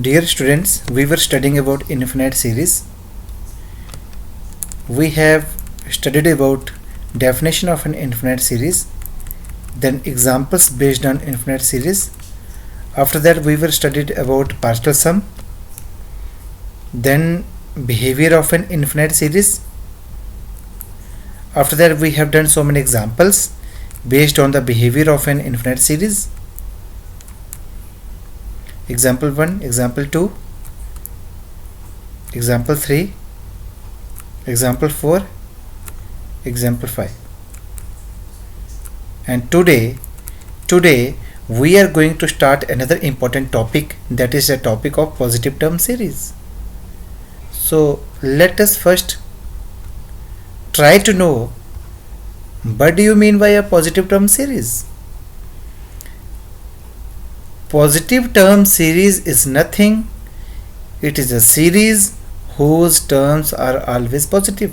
Dear students, we were studying about infinite series. We have studied about definition of an infinite series, then examples based on infinite series. After that we were studied about partial sum, then behavior of an infinite series. After that we have done so many examples based on the behavior of an infinite series. Example 1, example 2, example 3, example 4, example 5. And today we are going to start another important topic, that is the topic of positive term series. So let us first try to know what do you mean by a positive term series. Positive term series is nothing, it is a series whose terms are always positive,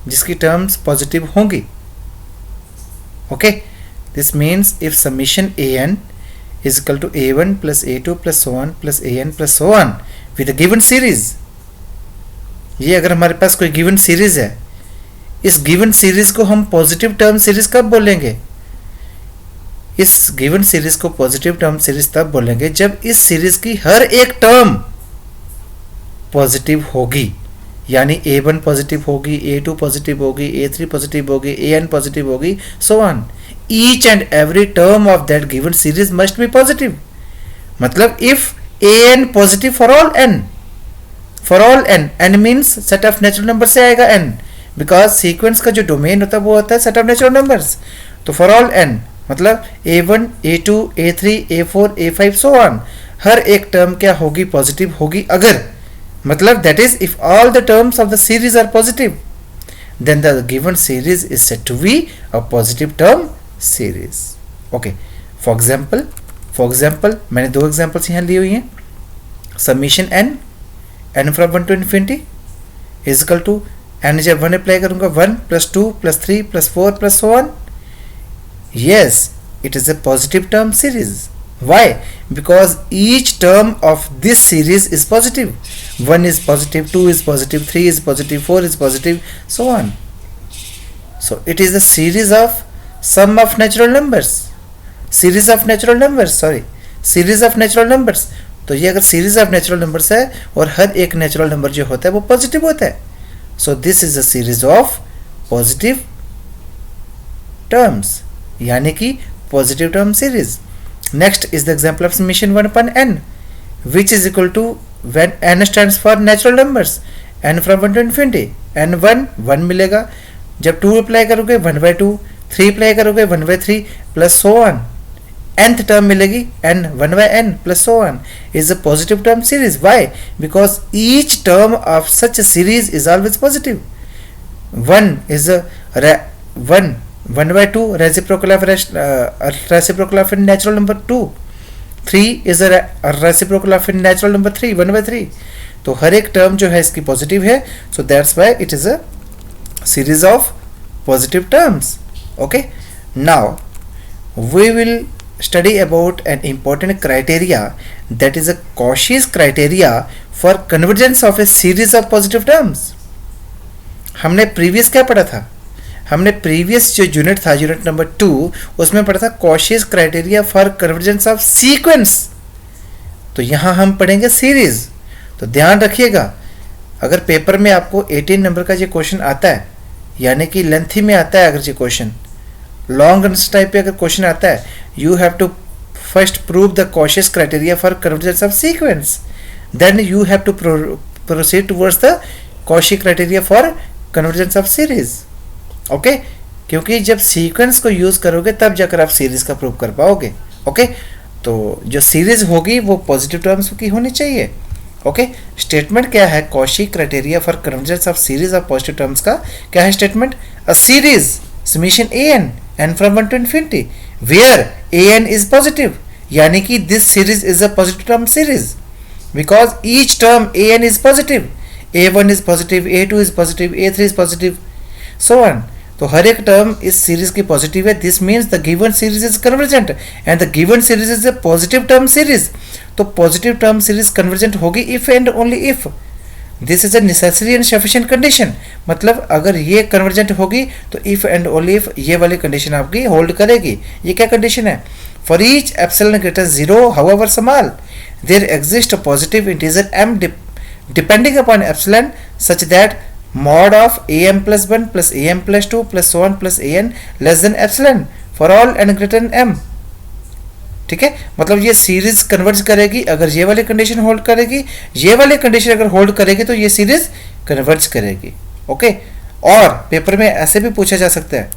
जिसकी terms positive होंगी. Okay, this means if summation an is equal to a1 plus a2 plus so on plus an plus so on with a given series, ये अगर हमारे पास कोई given series है, इस given series को हम positive term series कब बोलेंगे? इस गिवन सीरीज को पॉजिटिव टर्म सीरीज तब बोलेंगे जब इस सीरीज की हर एक टर्म पॉजिटिव होगी, यानी a1 पॉजिटिव होगी, a2 पॉजिटिव होगी, a3 पॉजिटिव होगी, an पॉजिटिव होगी, so on. Each and every term of that given series must be positive. मतलब if an positive for all n, n means set of natural number से आएगा n, because sequence का जो domain होता है वो होता है सेट ऑफ नेचुरल नंबर्स. तो फॉर ऑल n मतलब a1, a2, a3, a4, a5 so on, हर एक टर्म क्या होगी? पॉजिटिव होगी. अगर मतलब that is if all the terms of the series are positive, then the given series is said to be a positive term series. Okay, for example मैंने दो examples यहाँ ली हुई हैं. Summation n from 1 to infinity is equal to n, जब 1 apply करूंगा 1 plus 2 plus 3 plus 4 plus so on. Yes, it is a positive term series. Why? Because each term of this series is positive. 1 is positive, 2 is positive, 3 is positive, 4 is positive, so on. So it is a series of sum of natural numbers. Series of natural numbers. तो ये अगर series of natural numbers है और हर एक natural number जो होता है वो positive होता है. So this is a series of positive terms, यानी कि positive term series. Next is the example of summation 1 upon n which is equal to when n stands for natural numbers, n from 1 to infinity, n1 1 मिलेगा, जब 2 apply करोगे 1/2, 3 apply करोगे 1/3 plus so on, nth term मिलेगी n 1/n plus so on. Is a positive term series. Why? Because each term of such series is always positive. 1 is a 1/2 reciprocal of natural number 2. 3 is a reciprocal of natural number 3, 1/3. तो हर एक term जो है इसकी positive है, so that's why it is a series of positive terms. Okay, now we will study about an important criteria, that is a Cauchy's criteria for convergence of a series of positive terms. हमने previous क्या पढ़ा था? हमने previous जो unit था, unit number 2, उसमें पढ़ा था Cauchy's criteria for convergence of sequence. तो यहाँ हम पढ़ेंगे सीरीज. तो ध्यान रखिएगा, अगर पेपर में आपको 18 नंबर का ये क्वेश्चन आता है, यानी कि लेंथी में आता है, अगर ये क्वेश्चन लॉन्ग आंसर टाइप पे अगर क्वेश्चन आता है, you have to first prove the Cauchy's criteria for convergence of sequence, then you have to proceed towards the Cauchy criteria for convergence of series. Okay, क्योंकि जब sequence को use करोगे तब जाकर आप सीरीज का प्रूव कर पाओगे. ओके, तो जो सीरीज होगी वो पॉजिटिव टर्म्स की होनी चाहिए. ओके, स्टेटमेंट क्या है? Cauchy criteria for convergence of series of positive terms का क्या है statement? A series summation an from 1 to infinity where an is positive, यानी कि this series is a positive term series because each term an is positive. a1 is positive, a2 is positive, a3 is positive, so on. तो हर एक term इस series की positive है. This means the given series is convergent and the given series is a positive term series. तो positive term series convergent होगी if and only if this is a necessary and sufficient condition. मतलब अगर ये convergent होगी तो if and only if ये वाली condition आपकी होल्ड करेगी. ये क्या कंडीशन है? For each epsilon greater 0 however small there exist a positive integer m depending upon epsilon such that mod of am plus 1 plus am plus 2 plus so on plus an less than epsilon for all n greater than m. ठीक है, मतलब ये series converge करेगी अगर ये वाली condition hold करेगी, ये वाली कंडीशन अगर होल्ड करेगी तो ये सीरीज कन्वर्ज करेगी. ओके, और पेपर में ऐसे भी पूछा जा सकता है,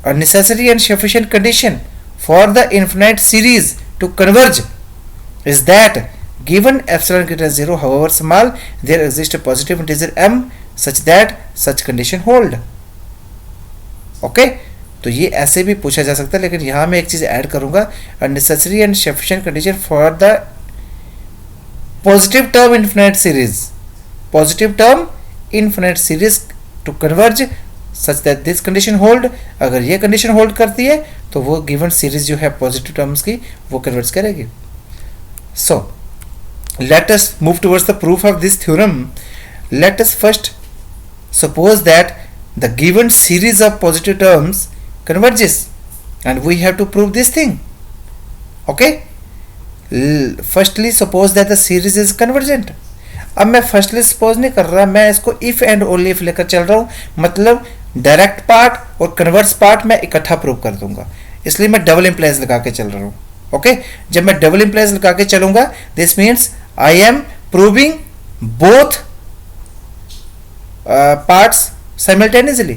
a necessary and sufficient condition for the infinite series to converge is that given epsilon greater than 0 however small there exists a positive integer m such that such condition hold. Okay, तो ये ऐसे भी पूछा जा सकता है, लेकिन यहां मैं एक चीज ऐड करूंगा, necessary and sufficient condition for the positive term infinite series to converge such that this condition hold. अगर ये कंडीशन होल्ड करती है तो वो गिवन सीरीज जो है पॉजिटिव टर्म्स की वो कन्वर्ज करेगी. सो let us move towards the proof of this theorem. Let us first suppose that the given series of positive terms converges and we have to prove this thing. Okay, firstly suppose that the series is convergent. अब मैं firstly suppose नहीं कर रहा, मैं इसको if and only if लेकर चल रहा हूं. मतलब डायरेक्ट पार्ट और कन्वर्स पार्ट मैं इकट्ठा प्रूव कर दूंगा, इसलिए मैं डबल इंप्लाइज लगा के चल रहा हूं. ओके, जब मैं डबल इंप्लाइज लगा के चलूंगा this means I am proving both parts simultaneously,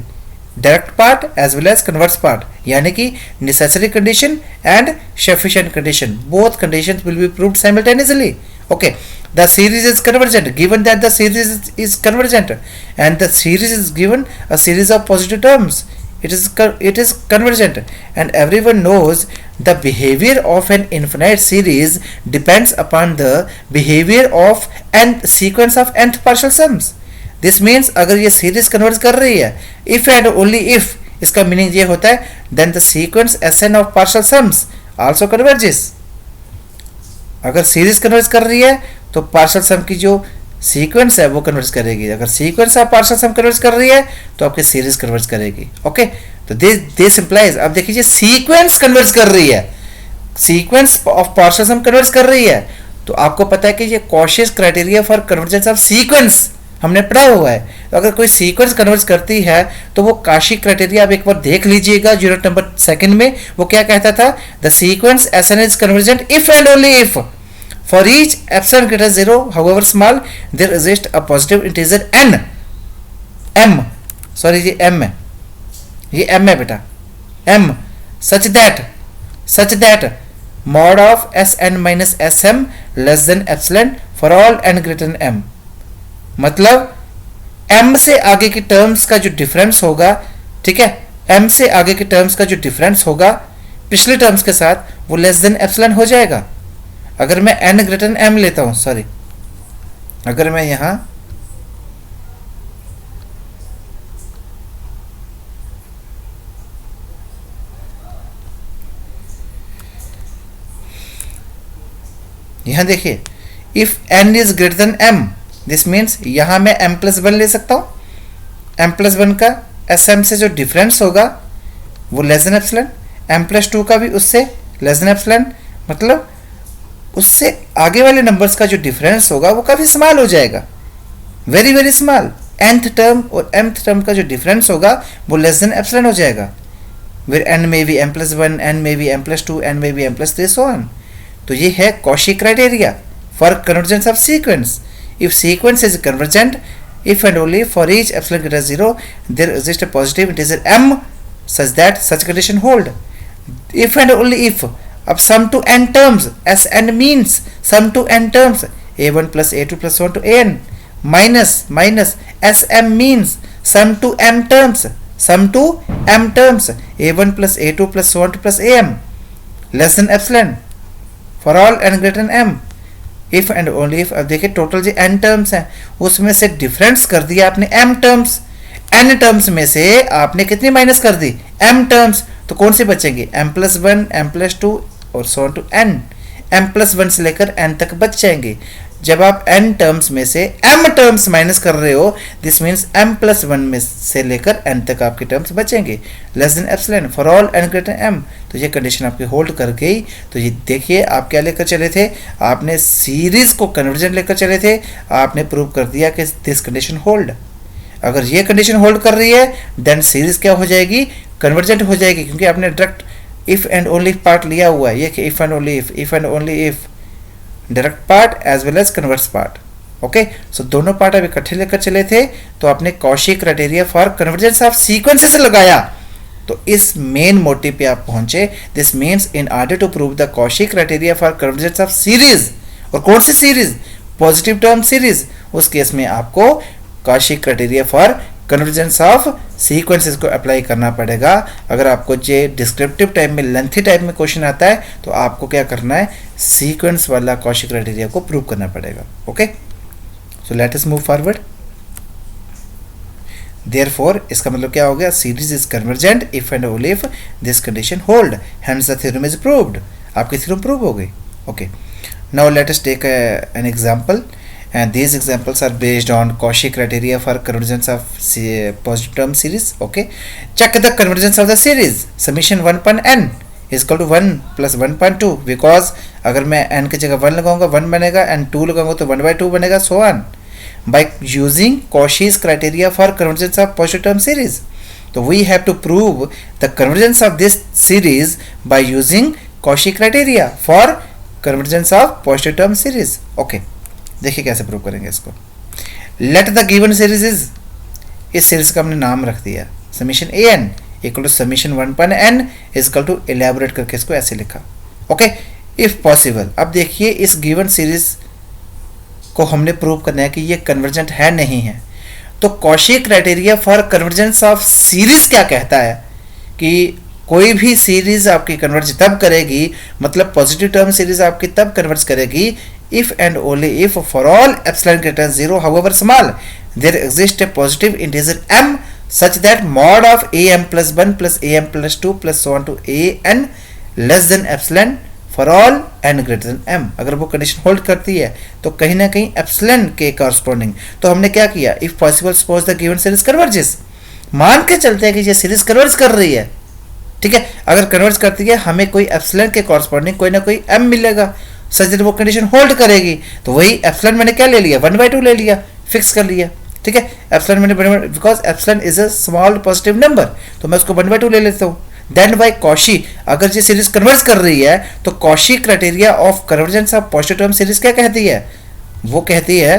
direct part as well as converse part. यानी कि necessary condition and sufficient condition, both conditions will be proved simultaneously. Okay, the series is convergent given that the series is convergent and the series is given a series of positive terms. It is convergent and everyone knows the behavior of an infinite series depends upon the behavior of nth sequence of nth partial sums. This means अगर ये series converge कर रही है if and only if, इसका meaning ये होता है then the sequence Sn of partial sums also converges. अगर series converge कर रही है तो partial sum की जो सीक्वेंस है वो कन्वर्ज करेगी. अगर sequence of partial sum converge कर रही है तो आपकी सीरीज कन्वर्ज करेगी. ओके, तो दिस इंप्लाइज, अब देखिए सीक्वेंस कन्वर्ज कर रही है, sequence of partial sum converge कर रही है, तो आपको पता है कि ये Cauchy's criteria for convergence of sequence हमने पढ़ा हुआ है. तो अगर कोई सीक्वेंस कन्वर्ज करती है तो वो काशी क्राइटेरिया आप एक बार देख लीजिएगा यूनिट नंबर 2 में. वो क्या कहता था? The sequence Sn is convergent if and only if for each epsilon greater 0 however small there exists a positive integer m sorry ये m है, ये m है बेटा, m such that mod of Sn minus Sm less than epsilon for all n greater than m. मतलब m से आगे की terms का जो डिफरेंस होगा, ठीक है, m से आगे की टर्म्स का जो डिफरेंस होगा पिछले टर्म्स के साथ वो लेस देन एप्सिलॉन हो जाएगा. अगर मैं n ग्रेटर देन m लेता हूं, सॉरी, अगर मैं यहां देखिए if n is greater than m this means यहां मैं m+1 ले सकता हूं. m+1 का sm से जो डिफरेंस होगा वो लेस देन एप्सिलॉन, m+2 का भी उससे लेस देन एप्सिलॉन. मतलब उससे आगे वाले नंबर्स का जो डिफरेंस होगा वो काफी स्मॉल हो जाएगा, very very small. nth term और mth टर्म का जो डिफरेंस होगा वो लेस देन एप्सिलॉन हो जाएगा. Where n may be m+1, n may be m+2, n may be m+3 so on. तो ये है Cauchy criteria for convergence of sequence. If sequence is convergent if and only for each epsilon greater than 0 there exists a positive integer m such that such condition hold. If and only if अब sum to n terms, Sn means sum to n terms a1 plus a2 plus 1 to an minus Sm means sum to m terms a1 plus a2 plus 1 to plus am less than epsilon for all n greater than m. If and only if. अब देखिए total जो n terms हैं उसमें से difference कर दिया आपने m terms. n terms में से आपने कितनी माइनस कर दी, m टर्म्स, तो कौन से बचेंगे, m+1, m+2 और सो ऑन टू n, m+1 से लेकर n तक बच जाएंगे। जब आप n टर्म्स में से m टर्म्स माइनस कर रहे हो, दिस मीन्स m+1 में से लेकर n तक आपके टर्म्स बचेंगे, less than epsilon for all n greater m। तो ये कंडीशन आपकी होल्ड कर गई। तो ये देखिए आप क्या लेकर चले थे, आपने सीरीज को कन्वर्जेंट लेकर चले थे, आपने प्रूव कर दिया कि दिस कंडीशन होल्ड। अगर ये कंडीशन होल्ड कर रही है देन सीरीज क्या हो जाएगी, कन्वर्जेंट हो जाएगी, क्योंकि आपने direct if and only part लिया हुआ है, ये कि if and only if and only if, direct part as well as converse part. Okay, so दोनों पार्ट आप इकट्ठे लेकर चले थे, तो आपने Cauchy criteria for convergence of sequences लगाया, तो इस मेन मोटिव पे आप पहुंचे। This means in order to prove the Cauchy criteria for convergence of series, और कौन सी सीरीज, पॉजिटिव टर्म सीरीज, उस केस में आपको Cauchy criteria for convergence of sequences को अप्लाई करना पड़ेगा। अगर आपको ये डिस्क्रिप्टिव टाइप में, लेंथी टाइप में क्वेश्चन आता है, तो आपको क्या करना है, सीक्वेंस वाला कॉशी क्राइटेरिया को प्रूव करना पड़ेगा। Okay, so let us move forward. Therefore इसका मतलब क्या हो गया, series is convergent if and only if this condition hold, hence the theorem is proved. आपकी थ्योरम प्रूव हो गई। Okay, now let us take an example, and these examples are based on Cauchy criteria for convergence of positive term series. Okay, check the convergence of the series summation 1 upon n is equal to 1 plus 1.2, because अगर मैं n की जगह 1 लगाऊंगा 1 बनेगा, and 2 लगाऊंगा तो 1/2 बनेगा, so on, by using Cauchy's criteria for convergence of positive term series. तो we have to prove the convergence of this series by using Cauchy criteria for convergence of positive term series. Okay, देखिए कैसे prove करेंगे इसको। Let the given series is, इस series का हमने नाम रख दिया summation a n equal to summation 1 upon n is equal to, elaborate करके इसको ऐसे लिखा। ओके, इफ पॉसिबल, अब देखिए इस गिवन सीरीज को हमने प्रूव करना है कि ये कन्वर्जेंट है नहीं है, तो Cauchy criteria for convergence of series क्या कहता है कि कोई भी सीरीज आपकी कन्वर्ज तब करेगी, मतलब पॉजिटिव टर्म सीरीज आपकी तब कन्वर्ज करेगी if and only if for all epsilon greater than 0 however small there exists a positive integer m such that mod of am+1 plus am+2 plus so on to an less than epsilon for all n greater than m। अगर वो condition hold करती है तो कहीं ना कहीं epsilon के corresponding, तो हमने क्या किया, if possible suppose the given series converges, मान के चलते हैं कि ये सीरीज कन्वर्ज कर रही है, ठीक है, अगर कन्वर्ज करती है हमें कोई एप्सिलॉन के कॉरस्पॉन्डिंग कोई ना कोई m मिलेगा, सच दैट वो कंडीशन होल्ड करेगी। तो वही एप्सिलॉन मैंने क्या ले लिया, 1/2 ले लिया, फिक्स कर लिया, ठीक है, एप्सिलॉन मैंने because epsilon is a small positive number, तो मैं उसको 1/2 ले लेता हूँ। देन बाय कॉशी, अगर ये सीरीज कन्वर्ज कर रही है तो Cauchy criteria of convergence of positive term series क्या कहती है, वो कहती है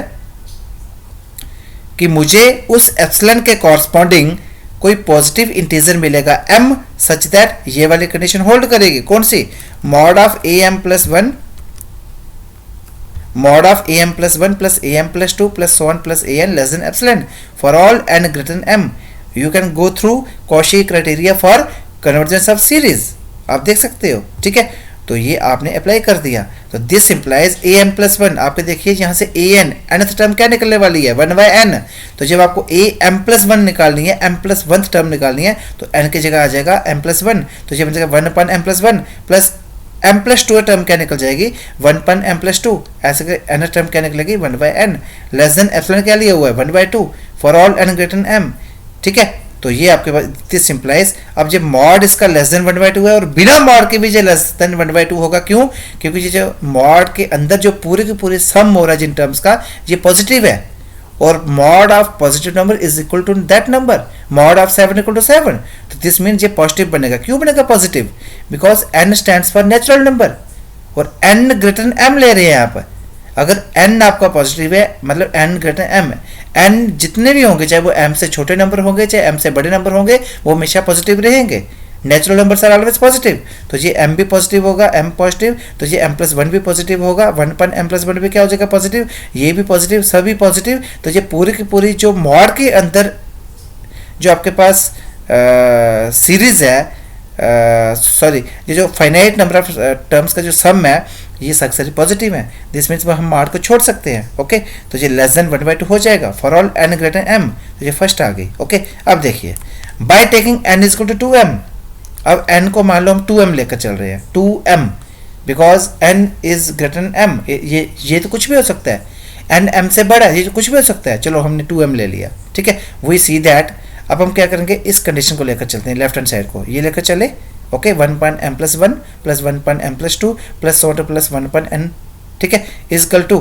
कि मुझे उस एप्सिलॉन के कॉरस्पॉन्डिंग कोई पॉजिटिव इंटीजर मिलेगा m सच दैट ये वाली कंडीशन होल्ड करेगी, कौन सी, mod of am+1 mod of am+1 plus am+2 plus so on plus an less than epsilon for all n greater than m। You can go through Cauchy criteria for convergence of series, आप देख सकते हो, ठीक है, तो ये आपने apply कर दिया। तो दिस इंप्लाइज am+1, आपके देखिए यहाँ से an nth टर्म क्या निकलने वाली है, 1/n, तो जब आपको am+1 निकालनी है, m+1th टर्म निकालनी है, तो n की जगह आ जाएगा m+1, तो जब 1 upon m+1 plus m+2 term क्या निकल जाएगी, 1 upon m+2, ऐसे n टर्म क्या निकलेगी, 1/n, लेस देन एप्सिलॉन क्या लिया हुआ है, 1/2 for all n greater than m, ठीक है, तो ये आपके पास दिस सिंप्लाइज। अब जब मॉड इसका लेस देन 1/2 है और बिना मॉड के भी जो लेस देन 1/2 होगा, क्यों, क्योंकि ये जो मॉड के अंदर जो पूरे के पूरे सम हो रहा है जिन टर्म्स का, ये पॉजिटिव है, और mod of positive number is equal to that number, mod of 7 equal to 7, तो दिस मीन ये पॉजिटिव बनेगा। क्यों बनेगा positive, because n stands for natural number और n ग्रेटर देन m ले रहे हैं आप। अगर n आपका पॉजिटिव है मतलब n greater than m, n जितने भी होंगे, चाहे वो m से छोटे नंबर होंगे चाहे m से बड़े नंबर होंगे, वो हमेशा पॉजिटिव रहेंगे, natural numbers are always positive. तो ये m भी पॉजिटिव होगा, m पॉजिटिव, तो ये m+1 भी पॉजिटिव होगा, 1 upon m+1 भी क्या हो जाएगा पॉजिटिव, ये भी पॉजिटिव, सभी पॉजिटिव। तो ये पूरी की पूरी जो मॉड के अंदर जो आपके पास सीरीज है, सॉरी, ये जो फाइनाइट नंबर ऑफ टर्म्स का जो सम है, ये सक्सेस पॉजिटिव है, दिस मीन्स हम मार्क को छोड़ सकते हैं। ओके, तो ये लेस देन 1/2 हो जाएगा for all n greater m, तो ये फर्स्ट आ गई। ओके, अब देखिए by taking n is equal to 2m, अब n को मान लो हम 2m लेकर चल रहे हैं, 2m because n is greater than m, ये तो कुछ भी हो सकता है, n m से बड़ा है, ये तो कुछ भी हो सकता है, चलो हमने 2m ले लिया। ठीक है, वी सी दैट अब हम क्या करेंगे, इस कंडीशन को लेकर चलते हैं, लेफ्ट हैंड साइड को ये लेकर चले। ओके, 1.m + 1 + 1.m + 2 + 1.n, ठीक है, इजकल टू,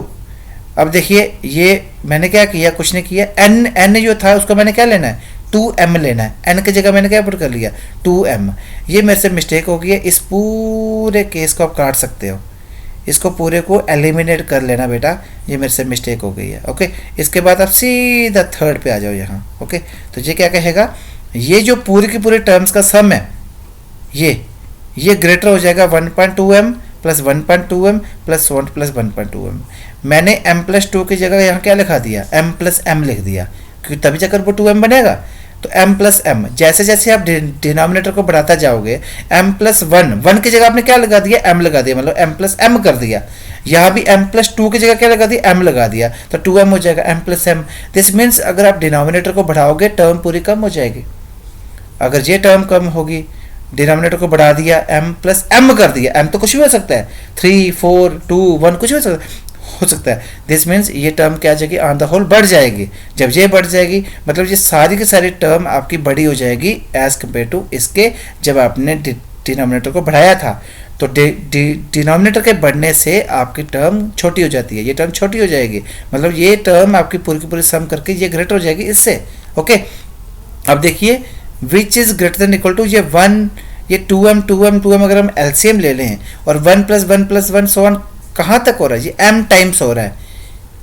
अब देखिए ये मैंने क्या किया, कुछ नहीं किया, n जो था उसको मैंने क्या लेना है, 2m लेना है, n की जगह मैंने क्या पुट कर लिया 2m। ये मेरे से मिस्टेक हो गई है, इस पूरे केस को आप काट सकते हो, इसको पूरे को एलिमिनेट कर लेना बेटा, ये मेरे से मिस्टेक हो गई है। ओके, इसके बाद आप सीधा थर्ड पे आ जाओ यहाँ। ओके, तो ये क्या कहेगा, ये जो पूरी की पूरी टर्म्स का सम है ये ग्रेटर हो जाएगा 1.2m + 1.2m + 1 + 1.2m। मैंने m + 2 की जगह यहाँ क्या लिखा दिया, m + m लिख दिया, क्योंकि तभी जाकर वो 2m बनेगा। तो m + m, जैसे जैसे आप डिनोमिनेटर को बढ़ाता जाओगे, m + 1 की जगह आपने क्या लगा दिया, m लगा दिया, मतलब m + m कर दिया। यहाँ भी m + 2 की जगह क्या लगा दिया, m लगा दिया, तो 2m हो जाएगा, m + m। दिस मीन्स अगर आप डिनोमिनेटर को बढ़ाओगे टर्म पूरी कम हो जाएगी। अगर ये टर्म कम होगी, डिनोमिनेटर को बढ़ा दिया, m + m कर दिया, m तो कुछ भी हो सकता है, 3 4 2 1 कुछ भी हो सकता है। दिस मीन्स ये टर्म क्या जाएगी, ऑन द होल बढ़ जाएगी। जब ये बढ़ जाएगी मतलब ये सारी की सारी टर्म आपकी बड़ी हो जाएगी एज कम्पेयर टू इसके जब आपने डिनोमिनेटर को बढ़ाया था। तो डिनोमिनेटर के बढ़ने से आपकी टर्म छोटी हो जाती है, ये टर्म छोटी हो जाएगी, मतलब ये टर्म आपकी पूरी की पूरी सम करके ये ग्रेटर हो जाएगी इससे। ओके, अब देखिए which is greater than equal to ये 1, ये 2m अगर हम एलसीएम ले लें और 1 + 1 + 1 सो ऑन कहाँ तक हो रहा है, ये m टाइम्स हो रहा है।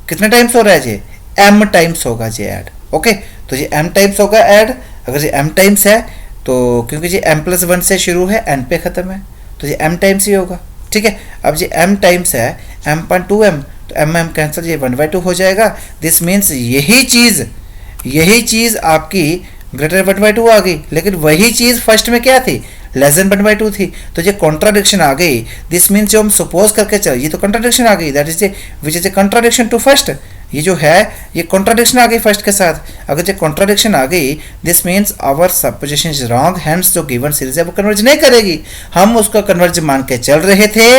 कितने टाइम्स हो रहा है, ये m टाइम्स होगा ये ऐड। ओके, तो ये m टाइम्स होगा ऐड, अगर ये m टाइम्स है तो क्योंकि ये m + 1 से शुरू है n पे ख़त्म है, तो ये m टाइम्स ही होगा। ठीक है, अब ये m टाइम्स है m.2m, तो m कैंसिल, ये 1/2 हो जाएगा। दिस मीन्स यही चीज़ आपकी ग्रेटर 1/2 आ गई, लेकिन वही चीज़ फर्स्ट में क्या थी, लेस देन 1/2 थी, तो ये कॉन्ट्राडिक्शन आ गई। दिस मीन्स जो हम सपोज करके चल, ये तो कॉन्ट्राडिक्शन आ गई, that is which is a contradiction to first. ये जो है ये कॉन्ट्राडिक्शन आ गई फर्स्ट के साथ। अगर ये कॉन्ट्राडिक्शन आ गई, this means our supposition is wrong, hence जो गिवन सीरीज है वो कन्वर्ज नहीं करेगी। हम उसको कन्वर्ज मान के चल रहे थे,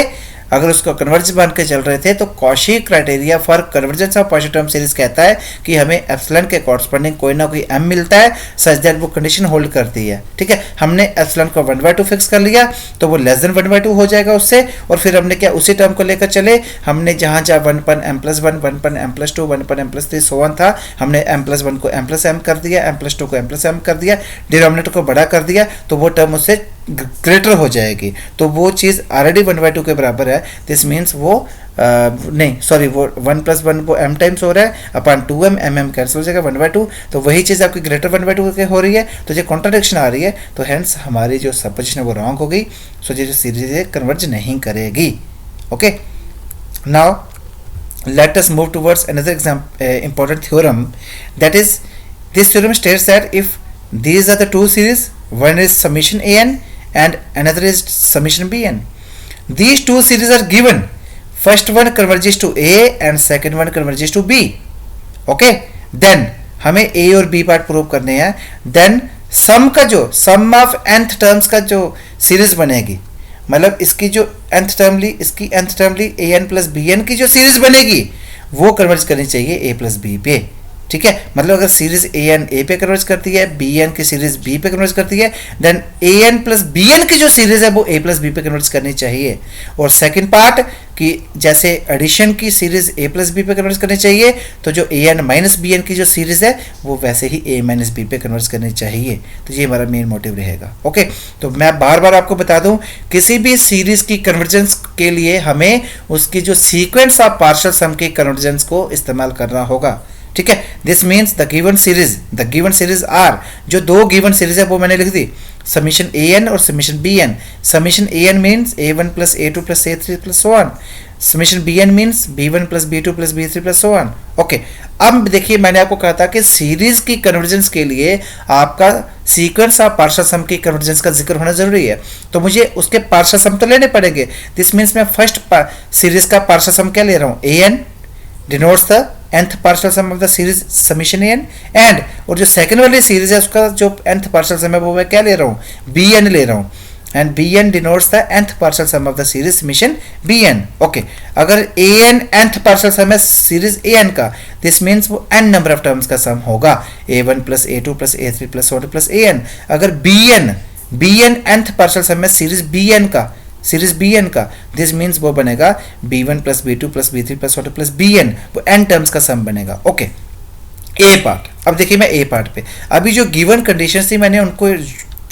अगर उसको कन्वर्ज मान के चल रहे थे तो Cauchy criteria for convergence of positive term series कहता है कि हमें एप्सिलॉन के कॉरस्पॉन्डिंग कोई ना कोई m मिलता है सच दैट वो कंडीशन होल्ड करती है। ठीक है, हमने एप्सिलॉन को 1/2 फिक्स कर लिया तो वो लेस देन 1/2 हो जाएगा उससे, और फिर हमने क्या उसी टर्म को लेकर चले, हमने जहाँ 1.m + 1 1.m + 2 1.m + 3 so on था, हमने m + 1 को m + m कर दिया, m + 2 को m + m कर दिया, डिनोमिनेटर को बड़ा कर दिया, तो वो टर्म उससे ग्रेटर हो जाएगी। तो वो चीज़ ऑलरेडी 1/2 के बराबर है। दिस मीन्स वो नहीं सॉरी, वो 1 + 1 वो m टाइम्स हो रहा है अपॉन 2m, m कैंसिल हो जाएगा 1/2, तो वही चीज़ आपकी ग्रेटर 1/2 के हो रही है, तो ये कॉन्ट्राडिक्शन आ रही है, तो हेंस हमारी जो सपोजिशन है वो रॉन्ग हो गई। सो ये जो सीरीज है कन्वर्ज नहीं करेगी। Okay, now let us move towards another important theorem, that is this theorem states that if these are the two series, one is summation an and another is summation bn, these two series are given, first one converges to a and second one converges to b. okay, then हमें a और b part prove करने हैं, then सम का जो सम of nth terms का जो series बनेगी, मतलब इसकी जो nth टर्म ली, इसकी nth टर्म ली, an + bn की जो सीरीज बनेगी वो कन्वर्ज करनी चाहिए a + b पे। ठीक है, मतलब अगर सीरीज an a पे कन्वर्ज करती है, bn की सीरीज b पे कन्वर्ज करती है, देन an + bn की जो सीरीज है वो a + b पे कन्वर्ज करनी चाहिए। और सेकंड पार्ट कि जैसे एडिशन की सीरीज a + b पे कन्वर्ज करनी चाहिए, तो जो an - bn की जो सीरीज है वो वैसे ही a - b पे कन्वर्ज करनी चाहिए। तो ये हमारा मेन मोटिव रहेगा। ओके, तो मैं बार बार आपको बता दूं, किसी भी सीरीज की कन्वर्जेंस के लिए हमें उसकी जो सीक्वेंस ऑफ पार्शियल सम की कन्वर्जेंस को इस्तेमाल करना होगा। ठीक है, this means the given series are, जो दो गिवन सीरीज है वो मैंने लिख दी, समीशन an और summation bn। Summation an means a1 + a2 + a3 + so on, summation B n means b one plus b two plus b three plus so on. Okay, अब देखिए मैंने आपको कहा था कि सीरीज की कन्वर्जेंस के लिए आपका सीक्वेंस ऑफ पार्शियल सम की कन्वर्जेंस का जिक्र होना जरूरी है, तो मुझे उसके पार्शियल सम तो लेने पड़ेंगे। दिस मीन्स मैं फर्स्ट सीरीज का पार्शियल सम क्या ले रहा हूँ, A N denotes the nth partial sum of the series summation N, and और जो सेकंड वाली सीरीज है उसका जो nth पार्शियल सम है वो मैं क्या ले रहा हूँ, बी एन ले रहा हूँ, and B N denotes the nth partial sum of the series summation B N. Okay, अगर A N nth partial sum है सीरीज ए एन का, दिस मीन्स वो n नंबर ऑफ टर्म्स का सम होगा, A one plus A two plus A three plus so on plus A N. अगर B N nth partial sum है series B N का, series B N का, this means वो बनेगा b one plus b two plus b three plus so plus b N, वो n terms का sum बनेगा। Okay, a part. अब देखिए मैं ए पार्ट पे अभी जो गिवन कंडीशन थी मैंने उनको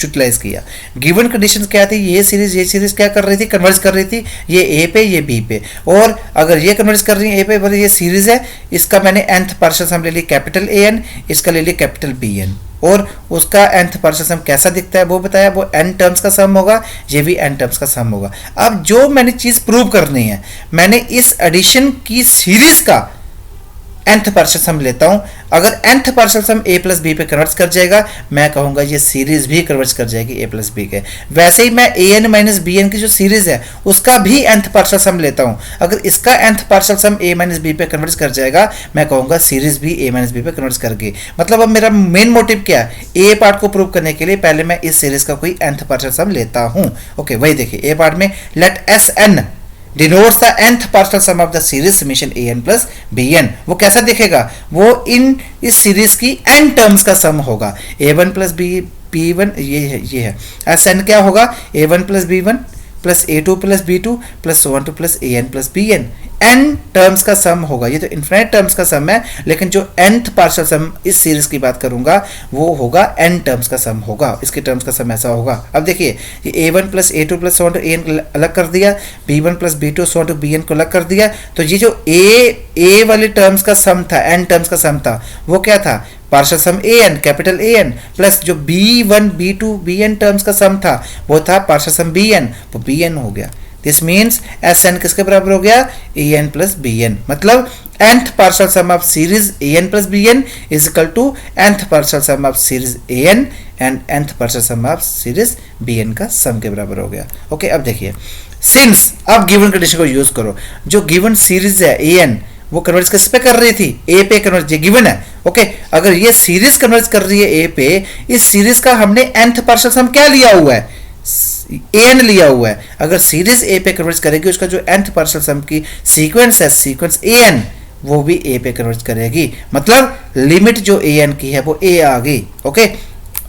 यूटिलाइज किया। गिवन कंडीशंस क्या थी, ये सीरीज क्या कर रही थी, कन्वर्ज कर रही थी ये ए पे ये बी पे, और अगर ये कन्वर्ज कर रही है ए पे, बोले ये सीरीज है, इसका मैंने nth पार्शियल सम ले ली कैपिटल ए एन, इसका ले ली कैपिटल बी एन, और उसका nth पार्शियल सम कैसा दिखता है वो बताया, वो n टर्म्स का सम होगा, ये भी n टर्म्स का सम होगा। अब जो मैंने चीज प्रूव करनी है, मैंने इस एडिशन की सीरीज का nth पार्शियल सम लेता हूं, अगर nth partial sum a plus b पे कन्वर्ट कर जाएगा, मैं कहूंगा ये सीरीज भी कन्वर्ट कर जाएगी a प्लस बी के। वैसे ही मैं a n minus B n की जो सीरीज है उसका भी nth पार्शियल सम लेता हूं, अगर इसका nth partial sum a minus b पे कन्वर्ट कर जाएगा, मैं कहूंगा सीरीज भी a माइनस बी पे कन्वर्ट कर गई। मतलब अब मेरा मेन मोटिव क्या है, a पार्ट को प्रूव करने के लिए पहले मैं इस सीरीज का कोई nth पार्शियल सम लेता हूं। ओके, वही देखिए a पार्ट में let S n denotes the nth partial sum of the series summation a n plus b n। वो कैसा दिखेगा, वो इस सीरीज की n टर्म्स का सम होगा, a1 प्लस बी वन, ये है एस एन क्या होगा, a1 plus b one plus a2 plus b2 plus so on to plus an plus bn, n terms का सम होगा। ये तो इन्फिनिट टर्म्स का सम है, लेकिन जो nth पार्शियल सम इस सीरीज की बात करूंगा वो होगा n टर्म्स का सम होगा, इसके टर्म्स का सम ऐसा होगा। अब देखिए ये a1 plus a2 plus so on to an को अलग कर दिया, b1 plus b2 so on to bn को अलग कर दिया, तो ये जो a वाले टर्म्स का सम था, n टर्म्स का सम था, वो क्या था, partial sum A N capital A N, plus जो B one B two B N terms का सम था वो था पार्शियल सम बी एन, वो बी एन हो गया। दिस मीन्स एस एन किसके बराबर हो गया, a N plus b n. मतलब nth partial sum of series A N plus b n is equal to nth partial sum of series A n and nth partial sum of series B N का sum के बराबर हो गया। Okay, अब देखिए since अब given condition को use करो, जो गिवन सीरीज है ए एन वो कन्वर्ज किस पे कर रही थी, ए पे कन्वर्ज, ये गिवन है। ओके, अगर ये सीरीज कन्वर्ज कर रही है ए पे, इस सीरीज का हमने nth पार्शियल सम क्या लिया हुआ है, एन लिया हुआ है। अगर सीरीज ए पे कन्वर्ज करेगी, उसका जो nth पार्शियल सम की सीक्वेंस है, सीक्वेंस ए एन, वो भी ए पे कन्वर्ज करेगी। मतलब लिमिट जो ए एन की है वो ए आ गई। ओके,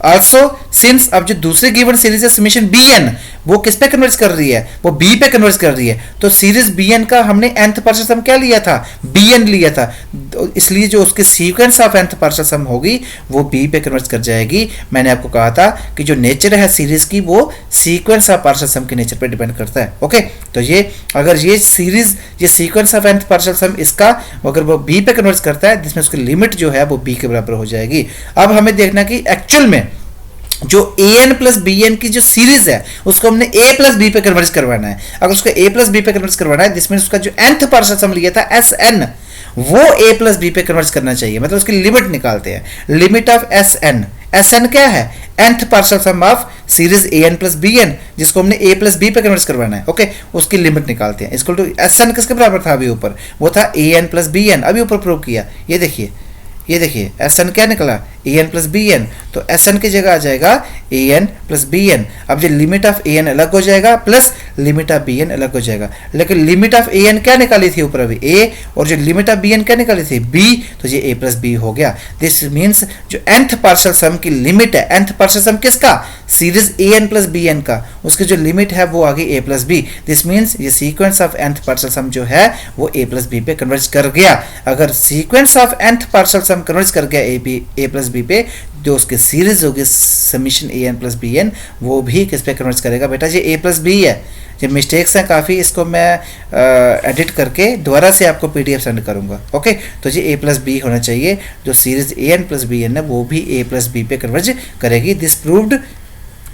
ऑल्सो सिंस अब जो दूसरी गिवन सीरीज है समेशन बी एन, वो किस पे कन्वर्ज कर रही है, वो बी पे कन्वर्ज कर रही है, तो सीरीज बी एन का हमने nth पार्शियल सम क्या लिया था, बी एन लिया था, इसलिए जो उसके सीक्वेंस ऑफ nth पार्शियल सम होगी वो बी पे कन्वर्ज कर जाएगी। मैंने आपको कहा था कि जो नेचर है सीरीज की वो सीक्वेंस ऑफ पार्शियल सम के नेचर पे डिपेंड करता है। ओके, तो ये अगर ये सीरीज ये सीक्वेंस ऑफ nth पार्शियल सम इसका अगर वो बी पे कन्वर्ज करता है, जिसमें उसकी लिमिट जो है वो बी के बराबर हो जाएगी। अब हमें देखना कि एक्चुअल में जो A N plus b n की जो सीरीज है उसको हमने ए प्लस बी पे कन्वर्ज करवाना है। अगर उसको ए प्लस बी पे कन्वर्ज करवाना है, जिसमें उसका जो nth पार्शियल सम लिया था एस एन, वो ए प्लस बी पे कन्वर्ज करना चाहिए। मतलब उसकी लिमिट निकालते हैं, limit of s n. S n क्या है, nth partial sum of series A N plus b n, जिसको हमने ए प्लस बी पे कन्वर्ट करवाना है। ओके, उसकी लिमिट निकालते हैं। इसको एस एन किसके बराबर था अभी ऊपर, वो था A N plus b N, अभी ऊपर प्रूव किया। ये देखिए एस एन क्या निकला, a N plus b n, तो एस एन की जगह आ जाएगा a N plus b n. अब जो लिमिट ऑफ ए एन अलग हो जाएगा plus limit of B n अलग हो जाएगा, लेकिन लिमिट ऑफ ए एन क्या निकाली थी ऊपर अभी ए, और जो लिमिट ऑफ बी एन क्या निकाली थी बी, तो ये ए प्लस बी हो गया। दिस मीन्स जो nth पार्शियल सम की लिमिट है, nth पार्शियल सम किसका, series A N plus b N का, उसकी जो लिमिट है वो आ गई a plus b. This means ये sequence of nth partial sum जो है वो ए प्लस बी पे कन्वर्ज कर गया। अगर sequence of nth partial sum converge कर गया ए प्लस बी पे, जो उसके सीरीज होगी summation a N plus b N, वो भी किस पे कन्वर्ट करेगा बेटा, ये ए प्लस बी है। ये मिस्टेक्स हैं काफ़ी, इसको मैं एडिट करके दोबारा से आपको पीडीएफ सेंड करूंगा। ओके, तो ये ए प्लस बी होना चाहिए, जो series A N plus b n है वो भी ए प्लस बी पे कन्वर्ज करेगी। This proved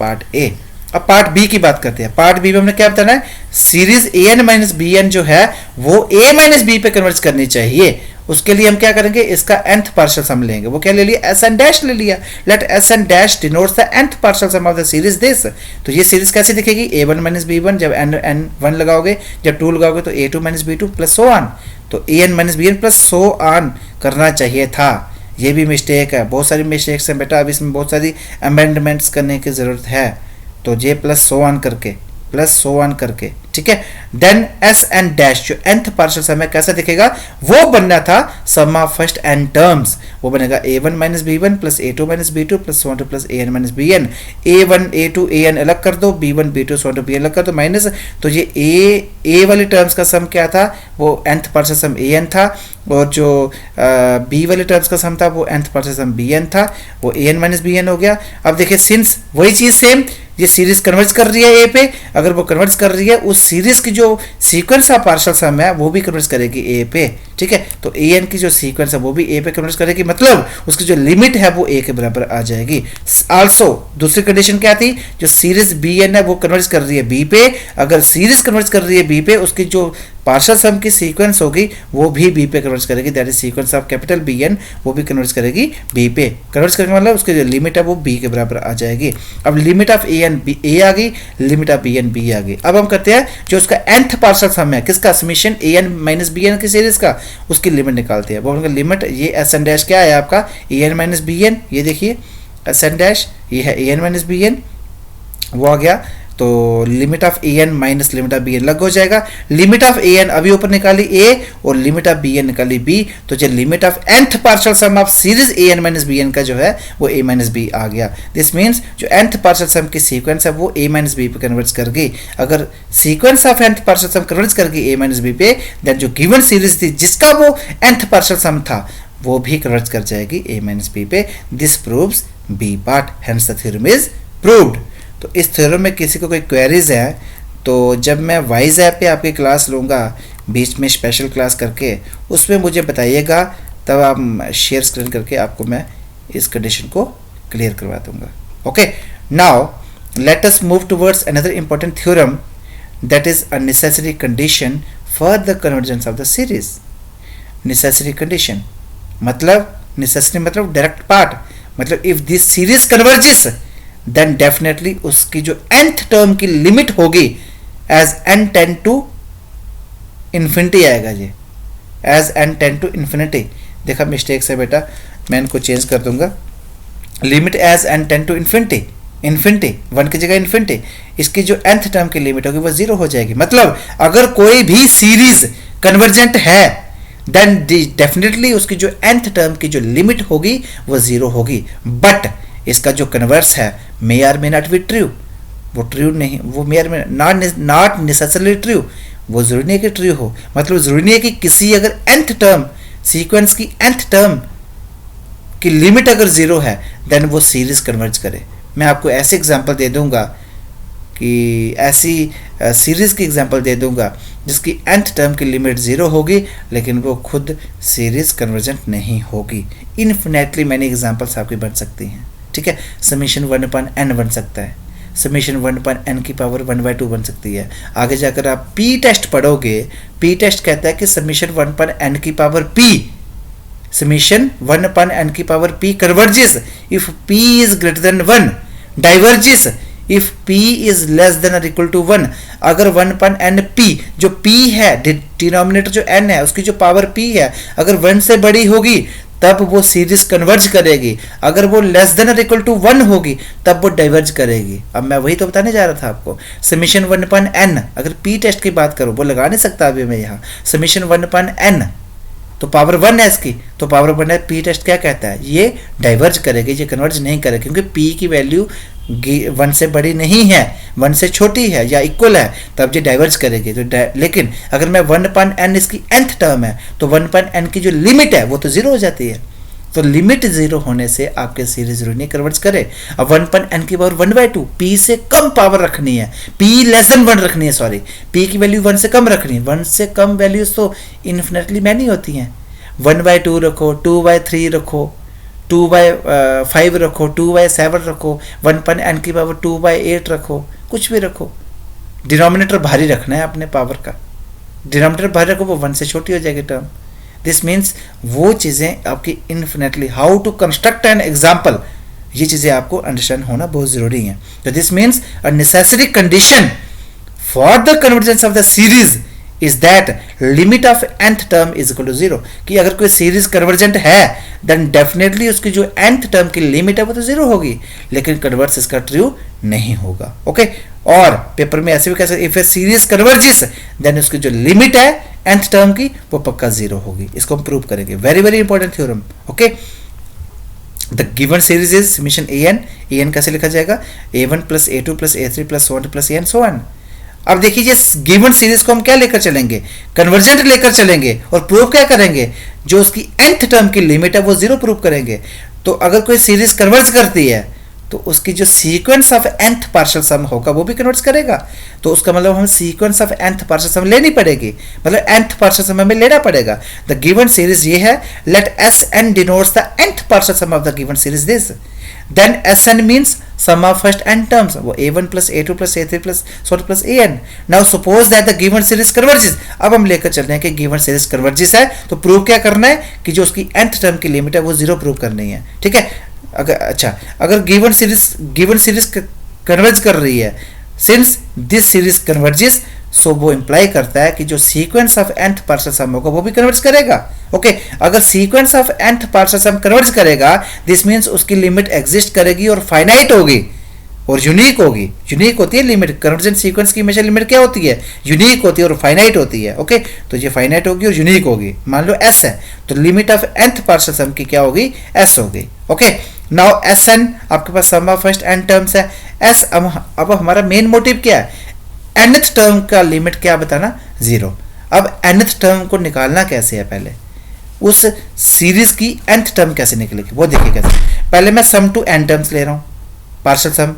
part a. अब पार्ट बी की बात करते हैं। पार्ट बी में हमने क्या बताना है, series A N minus B n जो है वो ए माइनस बी पे कन्वर्ज करनी चाहिए। उसके लिए हम क्या करेंगे, इसका nth पार्शियल सम लेंगे। वो क्या ले लिया, एस एन डैश ले लिया। Let S N dash denotes the nth partial sum of the series this. तो ये सीरीज कैसे दिखेगी, A one minus B one, जब एन वन लगाओगे, जब टू लगाओगे तो A two minus B two plus so on. तो A N minus B N plus so on करना चाहिए था। ये भी मिस्टेक है, बहुत सारी मिस्टेक्स हैं बेटा। अब इसमें बहुत सारी अमेंडमेंट्स करने की जरूरत है। तो जे प्लस सो ऑन करके, प्लस सो ऑन करके, ठीक है। देन एस एन डैश जो nth पार्शियल सम है कैसा दिखेगा, वो बनना था sum of first N terms. वो बनेगा A one minus B one plus A two minus B two plus so on to plus A N minus B N. A one A two A N अलग कर दो, B one B to so on to B n अलग कर दो, minus. तो ये ए वाली terms का सम क्या था, वो nth partial sum A N था। और जो बी वाले टर्म्स का सम था वो nth partial sum B n था, वो a N minus B N हो गया। अब देखिए सिंस वही चीज सेम, ये सीरीज कन्वर्ज कर रही है ए पे, अगर वो कन्वर्ज कर रही है उस सीरीज की जो सीक्वेंस ऑफ पार्शियल सम है वो भी कन्वर्ज करेगी ए पे, ठीक है। तो ए एन की जो सीक्वेंस है वो भी ए पे कन्वर्ज करेगी, मतलब उसकी जो लिमिट है वो ए के बराबर आ जाएगी। आल्सो दूसरी कंडीशन क्या थी, जो सीरीज बी एन है वो कन्वर्ज कर रही है बी पे। अगर सीरीज कन्वर्ज कर रही है बी पे, उसकी जो पार्शियल सम की सीक्वेंस होगी वो भी बी पे कन्वर्ज करेगी, that is sequence of capital b N, वो भी कन्वर्ज करेगी बी पे। कन्वर्ज करने मतलब उसकी जो लिमिट है वो बी के बराबर आ जाएगी। अब limit of A N A आ गई, limit of B N B आ गई। अब हम कहते हैं जो उसका nth पार्शियल सम है किसका, summation A N minus B n की सीरीज का, उसकी लिमिट निकालते हैं। वो उनका लिमिट, ये एस एन डैश क्या है आपका, a N minus B n, ये देखिए एस एन डैश, ये है a N minus B N, वो आ गया। तो limit of A N minus limit of B n लग हो जाएगा। लिमिट ऑफ ए एन अभी ऊपर निकाली ए और लिमिट ऑफ बी एन निकाली बी, तो जो limit of nth partial sum of series A N minus B N का जो है वो ए माइनस बी आ गया। दिस मीन्स जो nth पार्शियल सम की सीक्वेंस है वो ए माइनस बी पे कन्वर्ट कर गई। अगर sequence of nth partial sum convert कर गई ए माइनस बी पे, देन जो गिवन सीरीज थी जिसका वो nth पार्शियल सम था वो भी कन्वर्ट कर जाएगी ए माइनस बी पे। This proves b part, hence the theorem is proved. तो इस थ्योरम में किसी को कोई क्वेरीज है तो जब मैं वाइज ऐप पे आपकी क्लास लूँगा बीच में स्पेशल क्लास करके, उसमें मुझे बताइएगा, तब आप शेयर स्क्रीन करके आपको मैं इस कंडीशन को क्लियर करवा दूंगा। Okay, now let us move towards another important theorem, that is a necessary condition for the convergence of the series. Necessary condition मतलब, नेसेसरी मतलब डायरेक्ट पार्ट, मतलब if this series converges then definitely उसकी जो nth term की limit होगी as n tend to infinity आएगा जी, as n tend to infinity. देखा मिस्टेक्स है बेटा, मैं इनको चेंज कर दूंगा। Limit as n tend to infinity, infinity one की जगह इन्फिनिटी, इसकी जो nth टर्म की लिमिट होगी वो जीरो हो जाएगी। मतलब अगर कोई भी सीरीज कन्वर्जेंट है देन डेफिनेटली उसकी जो nth टर्म की जो लिमिट होगी वो जीरो होगी। बट इसका जो कन्वर्स है may or may not be true, वो ट्रू नहीं, वो may or may not necessarily true, वो जरूरी नहीं कि ट्रू हो। मतलब जरूरी नहीं है कि किसी अगर nth टर्म सीक्वेंस की nth टर्म की लिमिट अगर जीरो है देन वो सीरीज कन्वर्ज करे। मैं आपको ऐसे एग्जांपल दे दूंगा कि ऐसी सीरीज की एग्जांपल दे दूंगा जिसकी nth टर्म की लिमिट जीरो होगी लेकिन वो खुद सीरीज कन्वर्जेंट नहीं होगी। इनफिनेटली मैंने एग्जांपल्स आपकी बन सकती हैं, ठीक है। समीशन 1/n बन सकता है, समीशन 1/n की पावर 1/2 बन सकती है। आगे जाकर आप पी टेस्ट पढ़ोगे, पी टेस्ट कहता है कि समीशन 1/n की पावर p, समीशन 1/n की power p converges if p is greater then 1, diverges if p is less than और इक्वल टू 1। अगर 1/n p जो p है, डिनोमिनेटर जो n है उसकी जो पावर p है अगर 1 से बड़ी होगी तब वो सीरीज कन्वर्ज करेगी, अगर वो लेस देन और इक्वल टू 1 होगी तब वो डाइवर्ज करेगी। अब मैं वही तो बताने जा रहा था आपको। समीशन 1/n अगर पी टेस्ट की बात करूं, वो लगा नहीं सकता अभी मैं यहाँ, समीशन 1/n तो पावर 1 है इसकी, तो पावर 1 है, पी टेस्ट क्या कहता है, ये डाइवर्ज करेगी, ये कन्वर्ज नहीं करेगी क्योंकि पी की वैल्यू 1 से बड़ी नहीं है, 1 से छोटी है या इक्वल है, तब ये डाइवर्ज करेगी। तो लेकिन अगर मैं 1/n इसकी nth टर्म है तो 1/n की जो लिमिट है वो तो जीरो हो जाती है। तो लिमिट जीरो होने से आपके सीरीज जरूर नहीं कन्वर्ज करे। अब 1/n की पावर 1/2, p से कम पावर रखनी है, p लेस देन 1 रखनी है, सॉरी p की वैल्यू 1 से कम रखनी है। 1 से कम वैल्यूज तो इन्फिनेटली मैनी होती हैं। 1/2 रखो, 2/3 रखो, 2/5 रखो, 2/7 रखो, 1/n की पावर 2/8 रखो, कुछ भी रखो, डिनोमिनेटर भारी रखना है अपने पावर का, डिनोमिनेटर भारी रखो, वो 1 से छोटी हो जाएगी टर्म। दिस मीन्स वो चीज़ें आपकी infinitely, how to construct an example, ये चीज़ें आपको अंडरस्टैंड होना बहुत ज़रूरी है। तो this means a necessary condition for the convergence of the series is that limit of nth term is equal to 0, कि अगर कोई सीरीज कन्वर्जेंट है देन डेफिनेटली उसकी जो nth टर्म की लिमिट है वो तो 0 होगी, लेकिन कन्वर्स इसका ट्रू नहीं होगा। ओके, और पेपर में ऐसे भी कह सकते, if a series converges then उसकी जो लिमिट है nth टर्म की वो पक्का 0 होगी। इसको हम प्रूव करेंगे, very very important theorem. Okay, the given series is summation an कैसे लिखा जाएगा, a1 plus a2 plus a3 plus 1 plus an so on. अब देखिए गिवन सीरीज को हम क्या लेकर चलेंगे, कन्वर्जेंट लेकर चलेंगे, और प्रूव क्या करेंगे, जो उसकी nth टर्म की लिमिट है वो 0 प्रूव करेंगे। तो अगर कोई सीरीज कन्वर्ज करती है तो उसकी जो sequence of nth partial sum होगा वो भी कन्वर्ज करेगा। तो उसका मतलब हम सीक्वेंस ऑफ nth पार्शियल सम लेनी पड़ेगी, मतलब nth पार्शियल सम हमें लेना पड़ेगा। द गिवन सीरीज ये है, let Sn denotes the nth partial sum of the given series this, then Sn means sum of first n terms, वो a1 plus a2 plus a3 plus so on plus an। now suppose that the given series converges, अब हम लेकर चल रहे हैं कि given series converges है, तो प्रूव क्या करना है कि जो उसकी nth टर्म की लिमिट है वो 0 प्रूव करनी है। ठीक है, अगर गिवन सीरीज कन्वर्ज कर रही है, since this series converges, so वो इंप्लाई करता है कि जो sequence of nth partial sum होगा वो भी कन्वर्ज करेगा। ओके, अगर sequence of nth partial sum converge करेगा, दिस मीन्स उसकी लिमिट एग्जिस्ट करेगी और फाइनाइट होगी और यूनिक होगी। यूनिक होती है लिमिट, कन्वर्जेंट सीक्वेंस की हमेशा लिमिट क्या होती है, यूनिक होती है और फाइनाइट होती है। ओके, तो ये फाइनाइट होगी और यूनिक होगी। मान लो s है, तो limit of nth partial sum की क्या होगी, s होगी। ओके, नाउ Sn आपके पास सम ऑफ फर्स्ट n टर्म्स है। s अब हमारा मेन मोटिव क्या है, nth टर्म का लिमिट क्या बताना, 0। अब nth टर्म को निकालना कैसे है, पहले उस सीरीज की nth टर्म कैसे निकलेगी वो देखिए कैसे। पहले मैं सम टू n टर्म्स ले रहा हूँ, पार्शियल सम,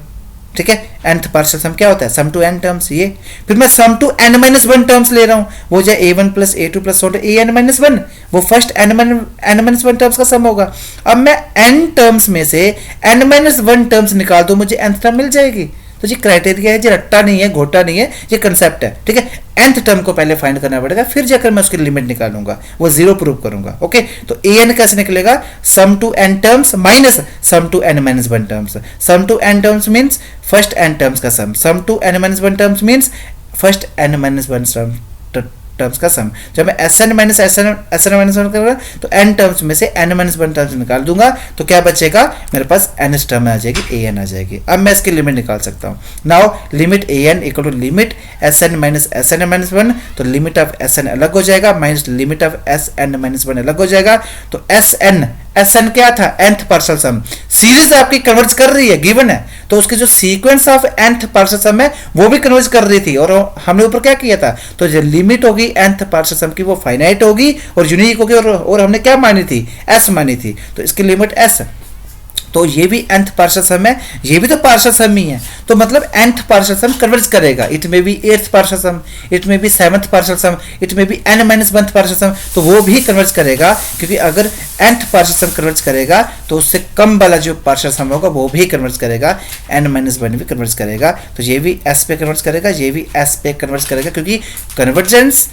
ठीक है, nth पार्शियल सम क्या होता है, सम टू n टर्म्स ये। फिर मैं सम टू n-1 टर्म्स ले रहा हूँ, वो जो a1 plus a2 plus an-1, वो फर्स्ट n-1 टर्म्स का सम होगा। अब मैं n टर्म्स में से n-1 टर्म्स निकाल दूँ, मुझे nth टर्म मिल जाएगी। तो ये क्राइटेरिया है, ये रट्टा नहीं है, घोटा नहीं है, ये कंसेप्ट है। ठीक है, nth टर्म को पहले फाइंड करना पड़ेगा, फिर जाकर मैं उसकी लिमिट निकालूंगा, वो 0 प्रूव करूंगा। ओके, तो an कैसे निकलेगा, sum to n terms minus sum to n-1 terms. Sum to n terms means first n terms का sum to n-1 terms means first n-1 terms का सम। जब मैं Sn माइनस Sn-1 करूंगा तो n terms में से n-1 terms निकाल दूंगा, तो क्या बचेगा, मेरे पास nth टर्म आ जाएगी, an आ जाएगी। अब मैं इसकी लिमिट निकाल सकता हूँ। Now limit an equal to limit Sn minus Sn-1, तो लिमिट ऑफ Sn अलग हो जाएगा माइनस लिमिट ऑफ Sn-1 अलग हो जाएगा। तो Sn क्या था, nth पार्शियल सम। सीरीज आपकी कन्वर्ज कर रही है, गिवन है, तो उसकी जो sequence of nth partial sum है वो भी कन्वर्ज कर रही थी, और हमने ऊपर क्या किया था, तो जो लिमिट होगी nth पार्शियल सम की वो फाइनाइट होगी और यूनिक होगी, और हमने क्या मानी थी, s मानी थी, तो इसकी लिमिट s। तो ये भी nth पार्शियल सम है, ये भी तो पार्शियल सम ही है, तो मतलब nth पार्शियल सम कन्वर्ज करेगा। It may be 8th partial sum, it may be 7th partial sum, it may be n-1 partial sum, तो वो भी कन्वर्ज करेगा, क्योंकि अगर nth पार्शियल सम कन्वर्ज करेगा तो उससे कम वाला जो पार्शियल सम होगा वो भी कन्वर्ज करेगा, n-1 भी कन्वर्ज करेगा। तो ये भी s पे कन्वर्ज करेगा, ये भी s पे कन्वर्ज करेगा, क्योंकि कन्वर्जेंस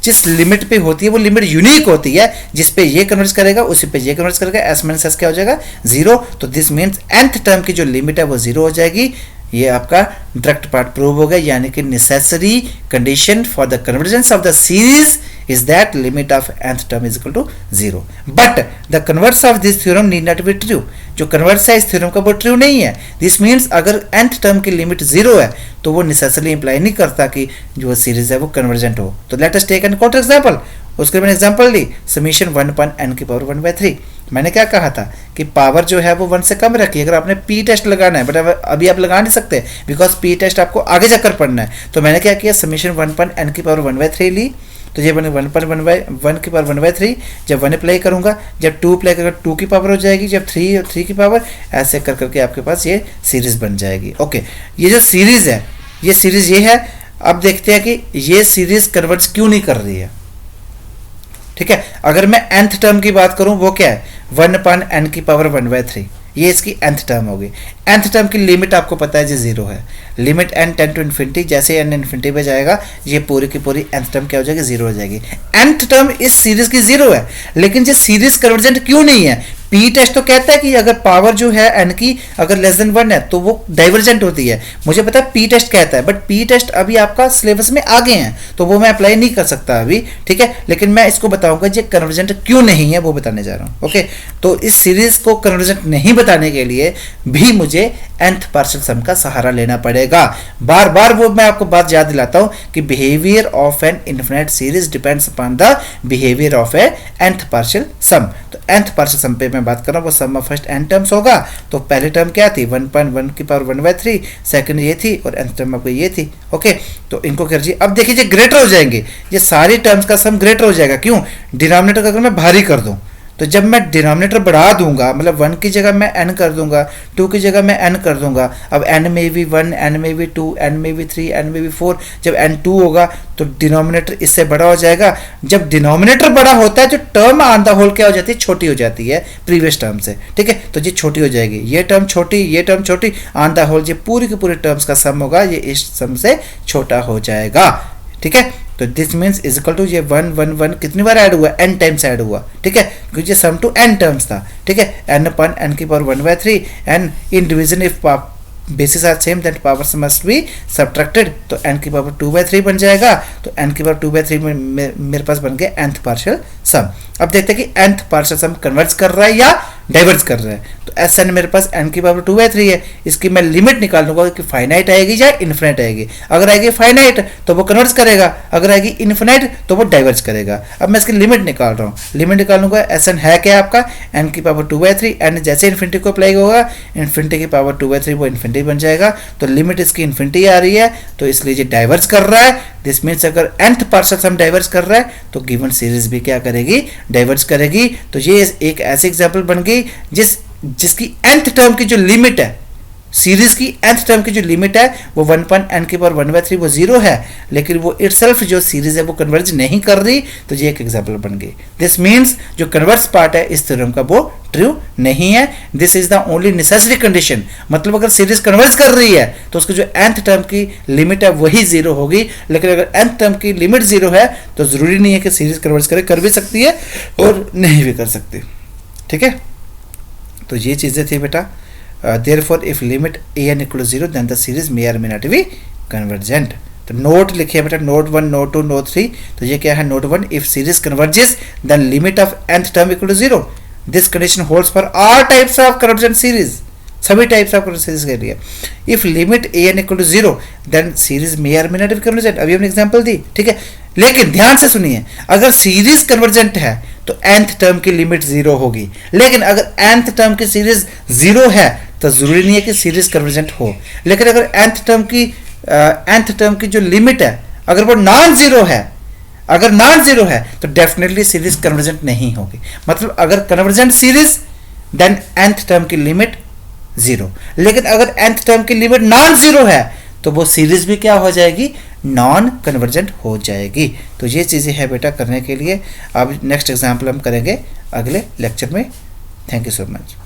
जिस लिमिट पे होती है वो लिमिट यूनिक होती है, जिस पे ये कन्वर्ज करेगा उसी पे ये कन्वर्ज करेगा, s माइनस s क्या हो जाएगा, 0। तो दिस मीन्स nth टर्म की जो लिमिट है वो 0 हो जाएगी। ये आपका डायरेक्ट पार्ट प्रूव हो गया, यानी कि necessary condition for the convergence of the series is that limit of nth term is equal to 0, but the converse of this theorem need not be true। जो कन्वर्स है इस theorem का वो true नहीं है। दिस मीन्स अगर nth term की limit 0 है तो वो नेसेसरली इंप्लाई नहीं करता कि जो सीरीज है वो कन्वर्जेंट हो। तो let us take an counter example. उसके मैंने एग्जांपल ली, समेशन 1/n⁴ मैंने क्या कहा था कि पावर जो है वो 1 से कम रखी। अगर आपने पी टेस्ट लगाना है, बट अभी आप लगा नहीं सकते बिकॉज पी टेस्ट आपको आगे जाकर पढ़ना है। तो मैंने क्या किया, समेशन 1/n⁴ ली, तो ये बने 1/1/3। जब 1 अप्लाई करूंगा, जब 2 अप्लाई करूंगा 2 की पावर हो जाएगी, जब 3 की पावर, ऐसे कर करके आपके पास ये सीरीज बन जाएगी। ओके, ये जो सीरीज है, ये सीरीज ये है। अब देखते हैं कि ये सीरीज कन्वर्ज क्यों नहीं कर रही है। ठीक है, अगर मैं nth टर्म की बात करूं वो क्या है, 1/n⁴ ये इसकी nth टर्म होगी। nth टर्म की लिमिट आपको पता है जी 0 है, limit n tend to infinity, जैसे n इन्फिनिटी पे जाएगा ये पूरी की पूरी nth टर्म क्या हो जाएगी 0 हो जाएगी। nth टर्म इस सीरीज की 0 है, लेकिन ये सीरीज कन्वर्जेंट क्यों नहीं है? पी टेस्ट तो कहता है कि अगर पावर जो है n की अगर लेस देन 1 है तो वो डाइवर्जेंट होती है, मुझे पता है पी टेस्ट कहता है, बट पी टेस्ट अभी आपका सिलेबस में आगे हैं तो वो मैं अप्लाई नहीं कर सकता अभी, ठीक है, लेकिन मैं इसको बताऊंगा ये कन्वर्जेंट क्यों नहीं है वो बताने जा रहा हूं। ओके, तो इस सीरीज को कन्वर्जेंट नहीं बताने के लिए भी मुझे nth पार्शियल सम का सहारा लेना पड़ेगा। बार बार वो मैं आपको बात याद दिलाता हूं कि behaviour of an infinite series depends upon the behaviour of a nth partial sum. तो nth पार्शियल सम पे मैं बात कर रहा हूं, वो सम ऑफ फर्स्ट n टर्म्स होगा। तो पहली टर्म क्या थी 1.1 की पावर 1/3, सेकंड ये थी और nth टर्म आपको ये थी। ओके, तो इनको कर दीजिए। अब देखिए ग्रेटर हो जाएंगे, ये सारी टर्म्स का सम ग्रेटर हो जाएगा। क्यों? डिनोमिनेटर का अगर मैं भारी कर दूं तो जब मैं डिनोमिनेटर बढ़ा दूंगा, मतलब 1 की जगह मैं n कर दूंगा, 2 की जगह मैं n कर दूंगा, अब n में भी 1, n में भी 2, n में भी 3, n में भी 4, जब n 2 होगा तो डिनोमिनेटर इससे बड़ा हो जाएगा। जब डिनोमिनेटर बड़ा होता है जो टर्म ऑन द होल क्या हो जाती है, छोटी हो जाती है प्रीवियस टर्म से, ठीक है, तो ये छोटी हो जाएगी, ये टर्म छोटी, ये टर्म छोटी, ऑन द होल ये पूरी की पूरी टर्म्स का सम होगा ये इस सम से छोटा हो जाएगा, ठीक है। तो this means is equal to ये 1 1 1 कितनी बार ऐड हुआ, n टाइम्स ऐड हुआ, ठीक है, क्योंकि ये सम टू n टर्म्स था, ठीक है, n upon n की power 1/3 and in division if bases are same then powers must be subtracted, तो n की पावर 2/3 बन जाएगा। तो n की पावर 2/3 में मेरे पास बन गया nth पार्शियल सम। अब देखते हैं कि nth पार्शियल सम कन्वर्ज कर रहा है या डाइवर्ज कर रहा है। तो Sn मेरे पास n की पावर 2/3 है, इसकी मैं लिमिट निकाल लूंगा कि फाइनाइट आएगी या इन्फिनाइट आएगी। अगर आएगी फाइनाइट तो वो कन्वर्ज करेगा, अगर आएगी इन्फिनाइट तो वो डाइवर्ज करेगा। अब मैं इसकी लिमिट निकाल रहा हूँ, लिमिट निकालूंगा। Sn है क्या आपका n की पावर 2/3, n जैसे इन्फिनिटी को अप्लाई होगा इन्फिनिटी की पावर 2/3 वो इन्फिनिटी बन जाएगा। तो लिमिट इसकी इन्फिनिटी आ रही है तो इसलिए ये डाइवर्ज कर रहा है। दिस मीन्स अगर nth पार्शियल सम डाइवर्ज कर रहा है तो गिवन सीरीज भी क्या करेगी, डाइवर्ज करेगी। तो ये एक ऐसी एग्जांपल बन गई जिसकी nth टर्म की जो लिमिट है, सीरीज की nth टर्म की जो लिमिट है वो 1.n की पावर 1/3 वो 0 है, लेकिन वो इटसेल्फ जो सीरीज है वो कन्वर्ज नहीं कर रही। तो ये एक एग्जांपल बन गई। दिस मीन्स जो कन्वर्स पार्ट है इस थ्योरम का वो ट्रू नहीं है। This is the only necessary condition, मतलब अगर सीरीज कन्वर्ज कर रही है तो उसकी जो nth टर्म की लिमिट है वही 0 होगी, लेकिन अगर nth टर्म की लिमिट 0 है तो जरूरी नहीं है कि सीरीज कन्वर्ज करे, कर भी सकती है और नहीं भी कर सकती, ठीक है। तो ये चीजें थी बेटा। therefore if limit an equal to 0 then the series may or may not be convergent। तो नोट लिखिए बेटा, नोट 1, नोट 2, नोट 3। तो ये क्या है, note 1, if series converges then limit of nth term equal to 0, this condition holds for all types of convergent series, सभी types of series के लिए। If limit an equal to 0 then series may or may not be convergent। अभी हमने example दी, ठीक है, लेकिन ध्यान से सुनिए, अगर सीरीज कन्वर्जेंट है तो nth टर्म की लिमिट 0 होगी, लेकिन अगर nth टर्म की सीरीज 0 है तो जरूरी नहीं है कि सीरीज कन्वर्जेंट हो। लेकिन अगर nth टर्म की जो लिमिट है अगर वो नॉन जीरो है, अगर नॉन जीरो है तो डेफिनेटली सीरीज कन्वर्जेंट नहीं होगी। मतलब अगर convergent series then nth term की लिमिट 0, लेकिन अगर nth टर्म की लिमिट नॉन जीरो है तो वो सीरीज भी क्या हो जाएगी, नॉन कन्वर्जेंट हो जाएगी। तो ये चीज़ें हैं बेटा करने के लिए। अब नेक्स्ट एग्जाम्पल हम करेंगे अगले लेक्चर में। Thank you so much.